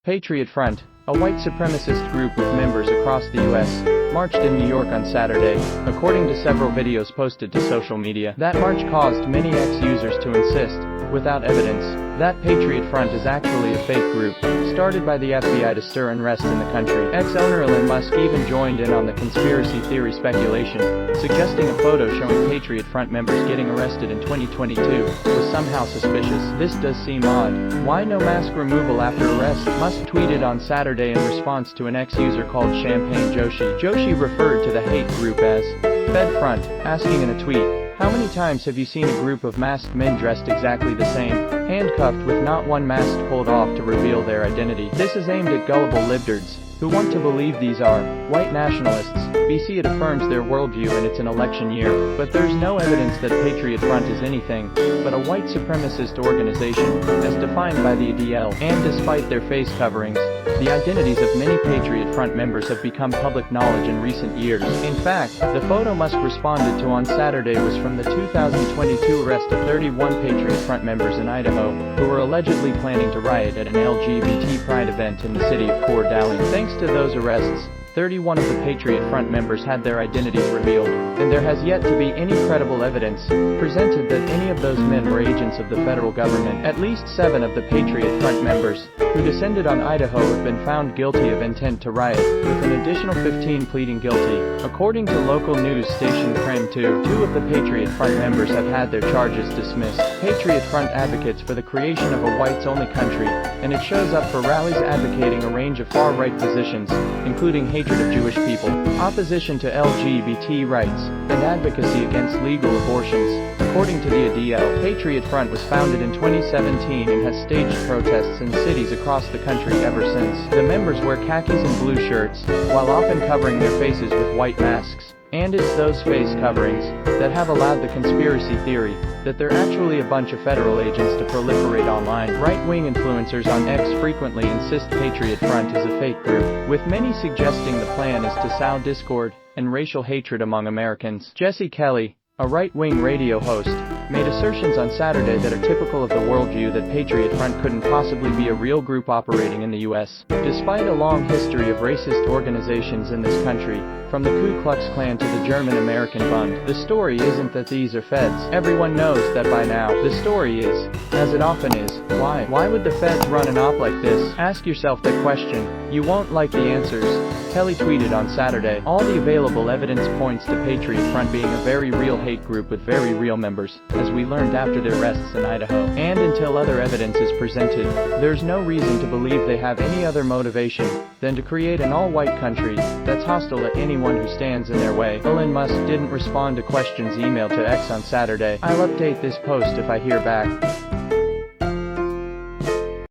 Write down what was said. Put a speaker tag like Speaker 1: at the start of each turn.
Speaker 1: Patriot Front, a white supremacist group with members across the U.S., marched in New York on Saturday, according to several videos posted to social media. That march caused many ex-users to insist, without evidence, that Patriot Front is actually a fake group, started by the FBI to stir unrest in the country. Ex-owner Elon Musk even joined in on the conspiracy theory speculation, suggesting a photo showing Patriot Front members getting arrested in 2022 was somehow suspicious. This does seem odd. Why no mask removal after arrest? Musk tweeted on Saturday in response to an ex-user called Champagne Joshi. Joshi referred to the hate group as Fed Front, asking in a tweet, "How many times have you seen a group of masked men dressed exactly the same, handcuffed with not one mask pulled off to reveal their identity?" This is aimed at gullible libtards who want to believe these are white nationalists. BC it affirms their worldview and it's an election year, but there's no evidence that Patriot Front is anything but a white supremacist organization, as defined by the ADL. And despite their face coverings, the identities of many Patriot Front members have become public knowledge in recent years. In fact, the photo Musk responded to on Saturday was from the 2022 arrest of 31 Patriot Front members in Idaho, who were allegedly planning to riot at an LGBT pride event in the city of Coeur d'Alene. Thanks to those arrests, 31 of the Patriot Front members had their identities revealed, and there has yet to be any credible evidence presented that any of those men were agents of the federal government. At least 7 of the Patriot Front members, who descended on Idaho, have been found guilty of intent to riot, with an additional 15 pleading guilty. According to local news station Krem 2, 2 of the Patriot Front members have had their charges dismissed. Patriot Front advocates for the creation of a whites-only country, and it shows up for rallies advocating a range of far-right positions, including hatred of Jewish people, opposition to LGBT rights, and advocacy against legal abortions. According to the ADL, Patriot Front was founded in 2017 and has staged protests in cities across the country ever since. The members wear khakis and blue shirts, while often covering their faces with white masks. And it's those face coverings that have allowed the conspiracy theory that they're actually a bunch of federal agents to proliferate online. Right-wing influencers on X frequently insist Patriot Front is a fake group, with many suggesting the plan is to sow discord and racial hatred among Americans. Jesse Kelly, a right-wing radio host, made assertions on Saturday that are typical of the worldview that Patriot Front couldn't possibly be a real group operating in the U.S. Despite a long history of racist organizations in this country, from the Ku Klux Klan to the German-American Bund, the story isn't that these are feds. Everyone knows that by now. The story is, as it often is, why? Why would the feds run an op like this? Ask yourself that question. You won't like the answers. Kelly tweeted on Saturday, "All the available evidence points to Patriot Front being a very real hate group with very real members, as we learned after their arrests in Idaho. And until other evidence is presented, there's no reason to believe they have any other motivation than to create an all-white country that's hostile to anyone who stands in their way." Elon Musk didn't respond to questions emailed to X on Saturday. "I'll update this post if I hear back."